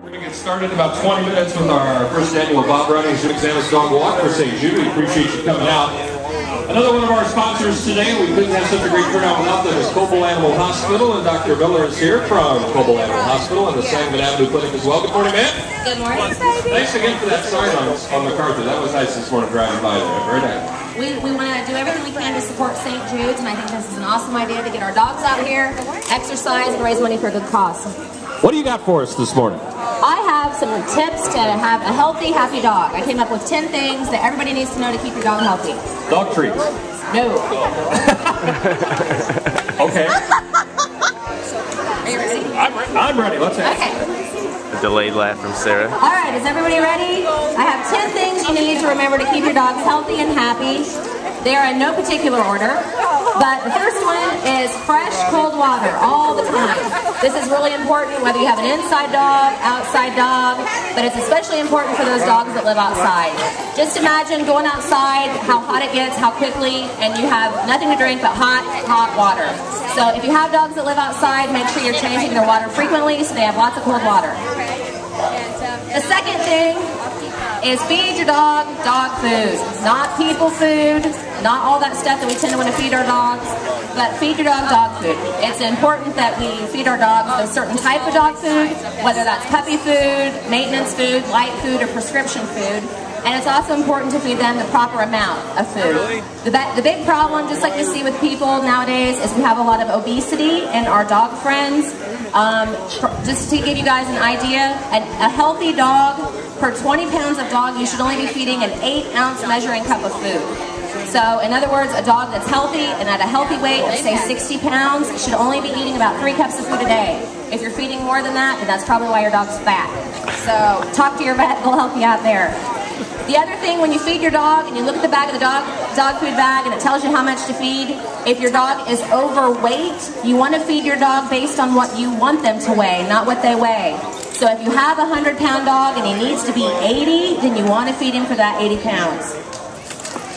We're going to get started in about 20 minutes with our first annual Bob Running's Xamis Dog Walk for St. Jude. We appreciate you coming out. Another one of our sponsors today, we couldn't have such a great turnout without them, is Coble Animal Hospital, and Dr. Miller is here from Coble Animal Hospital and the Sangamon Avenue Clinic as well. Good morning, man. Good morning. Thanks again for that sign on MacArthur. That was nice this morning driving by there. Very nice. We want to do everything we can to support St. Jude's, and I think this is an awesome idea to get our dogs out here, exercise, and raise money for a good cause. What do you got for us this morning? I have some tips to have a healthy, happy dog. I came up with 10 things that everybody needs to know to keep your dog healthy. Dog treats. No. Okay. Are you ready? I'm ready. Let's have it. Okay. A delayed laugh from Sarah. All right, is everybody ready? I have 10 things you need to remember to keep your dogs healthy and happy. They are in no particular order, but the first one is fresh, cold water all the time. This is really important whether you have an inside dog, outside dog, but it's especially important for those dogs that live outside. Just imagine going outside, how hot it gets, how quickly, and you have nothing to drink but hot, hot water. So if you have dogs that live outside, make sure you're changing their water frequently so they have lots of cold water. The second thing is feed your dog dog food, not people food, not all that stuff that we tend to want to feed our dogs, but feed your dog dog food. It's important that we feed our dogs a certain type of dog food, whether that's puppy food, maintenance food, light food, or prescription food. And it's also important to feed them the proper amount of food. The big problem, just like you see with people nowadays, is we have a lot of obesity in our dog friends. Just to give you guys an idea, a healthy dog, per 20 pounds of dog, you should only be feeding an 8-ounce measuring cup of food. So, in other words, a dog that's healthy and at a healthy weight of, say, 60 pounds should only be eating about 3 cups of food a day. If you're feeding more than that, then that's probably why your dog's fat. So, talk to your vet, they'll help you out there. The other thing, when you feed your dog and you look at the back of the dog food bag and it tells you how much to feed, if your dog is overweight, you want to feed your dog based on what you want them to weigh, not what they weigh. So if you have a 100-pound dog and he needs to be 80, then you want to feed him for that 80 pounds.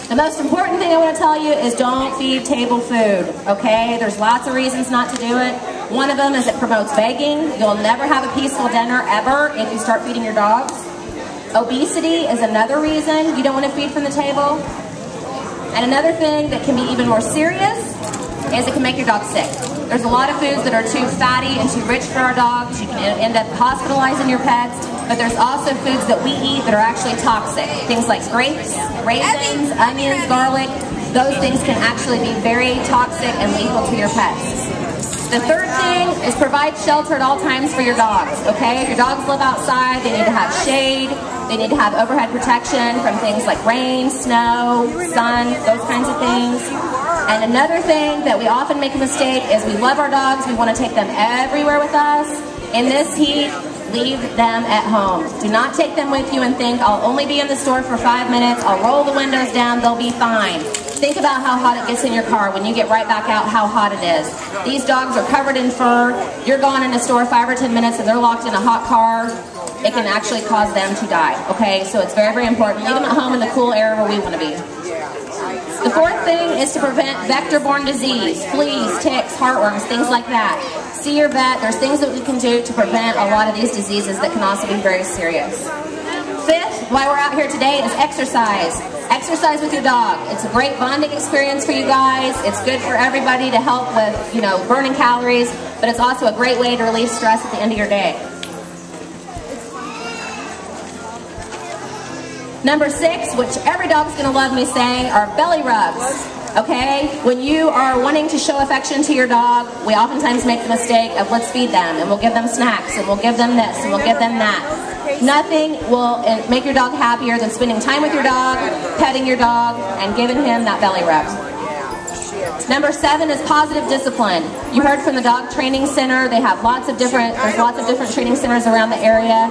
The most important thing I want to tell you is don't feed table food, okay? There's lots of reasons not to do it. One of them is it promotes begging. You'll never have a peaceful dinner ever if you start feeding your dogs. Obesity is another reason you don't want to feed from the table. And another thing that can be even more serious is it can make your dog sick. There's a lot of foods that are too fatty and too rich for our dogs. You can end up hospitalizing your pets. But there's also foods that we eat that are actually toxic. Things like grapes, raisins, onions, garlic. Those things can actually be very toxic and lethal to your pets. The third thing is provide shelter at all times for your dogs, okay? If your dogs live outside, they need to have shade. They need to have overhead protection from things like rain, snow, sun, those kinds of things. And another thing that we often make a mistake is we love our dogs. We want to take them everywhere with us. In this heat, leave them at home. Do not take them with you and think, I'll only be in the store for 5 minutes. I'll roll the windows down. They'll be fine. Think about how hot it gets in your car when you get right back out, how hot it is. These dogs are covered in fur. You're gone in a store 5 or 10 minutes and they're locked in a hot car. It can actually cause them to die, okay? So it's very, very important. Leave them at home in the cool air where we want to be. The fourth thing is to prevent vector-borne disease, fleas, ticks, heartworms, things like that. See your vet. There's things that we can do to prevent a lot of these diseases that can also be very serious. Fifth, why we're out here today, is exercise. Exercise with your dog. It's a great bonding experience for you guys. It's good for everybody to help with, burning calories, but it's also a great way to relieve stress at the end of your day. Number 6, which every dog's going to love me saying, are belly rubs. Okay? When you are wanting to show affection to your dog, we oftentimes make the mistake of let's feed them, and we'll give them snacks, and we'll give them this, and we'll give them that. Nothing will make your dog happier than spending time with your dog, petting your dog, and giving him that belly rub. Number 7 is positive discipline. You heard from the dog training center. They have there's lots of different training centers around the area.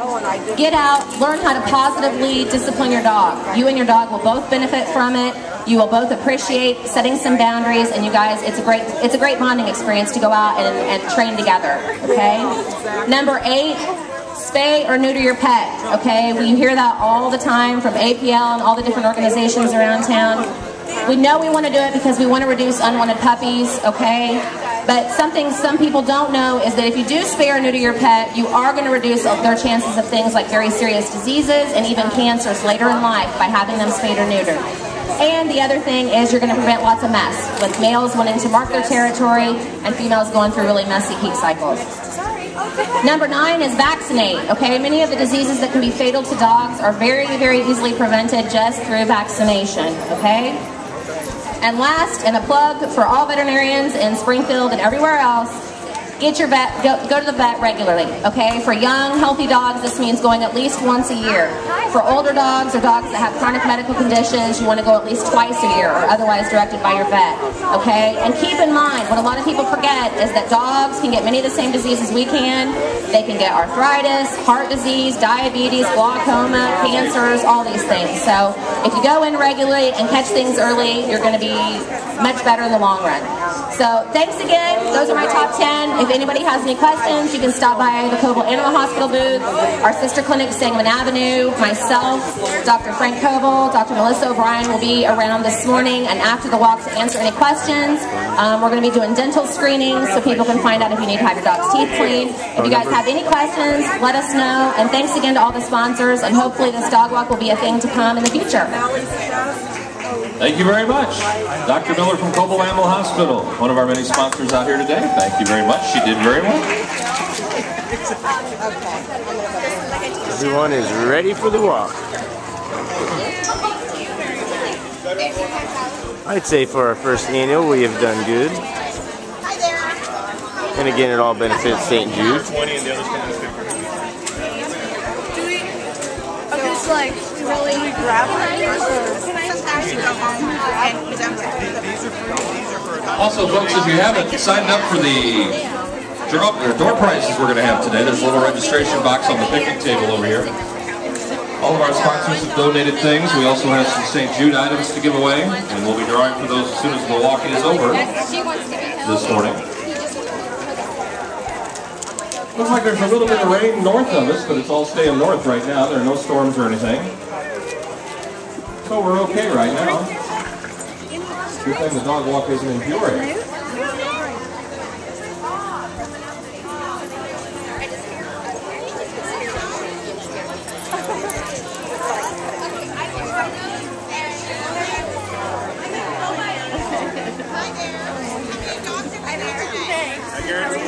Get out, learn how to positively discipline your dog. You and your dog will both benefit from it. You will both appreciate setting some boundaries, and you guys, it's a great bonding experience to go out and train together, okay? Number 8, spay or neuter your pet, okay? We hear that all the time from APL and all the different organizations around town. We know we want to do it because we want to reduce unwanted puppies, okay? But something some people don't know is that if you do spay or neuter your pet, you are going to reduce their chances of things like very serious diseases and even cancers later in life by having them spayed or neutered. And the other thing is you're going to prevent lots of mess, with males wanting to mark their territory and females going through really messy heat cycles. Number 9 is vaccinate. Okay, many of the diseases that can be fatal to dogs are very, very easily prevented just through vaccination. Okay. And last, and a plug for all veterinarians in Springfield and everywhere else, get your vet, go to the vet regularly, okay? For young, healthy dogs, this means going at least once a year. For older dogs or dogs that have chronic medical conditions, you want to go at least twice a year or otherwise directed by your vet, okay? And keep in mind, what a lot of people forget is that dogs can get many of the same diseases we can. They can get arthritis, heart disease, diabetes, glaucoma, cancers, all these things. So if you go in regularly and catch things early, you're going to be much better in the long run. So thanks again. Those are my top 10. If anybody has any questions, you can stop by the Coble Animal Hospital booth, our sister clinic, Sangamon Avenue, myself, Dr. Frank Coble, Dr. Melissa O'Brien will be around this morning and after the walk to answer any questions. We're going to be doing dental screenings so people can find out if you need to have your dog's teeth cleaned. If you guys have any questions, let us know. And thanks again to all the sponsors, and hopefully this dog walk will be a thing to come in the future. Thank you very much. Dr. Miller from Coble Animal Hospital, one of our many sponsors out here today. Thank you very much. She did very well. Everyone is ready for the walk. I'd say for our first annual, we have done good. And again, it all benefits St. Jude. Like, really, we grab Also, folks, if you haven't signed up for the door prizes we're going to have today, there's a little registration box on the picnic table over here. All of our sponsors have donated things. We also have some St. Jude items to give away, and we'll be drawing for those as soon as the walk is over this morning. Looks like there's a little bit of rain north of us, but it's all staying north right now. There are no storms or anything. So we're okay right now. Good thing the dog walk isn't in Peoria. Yeah, you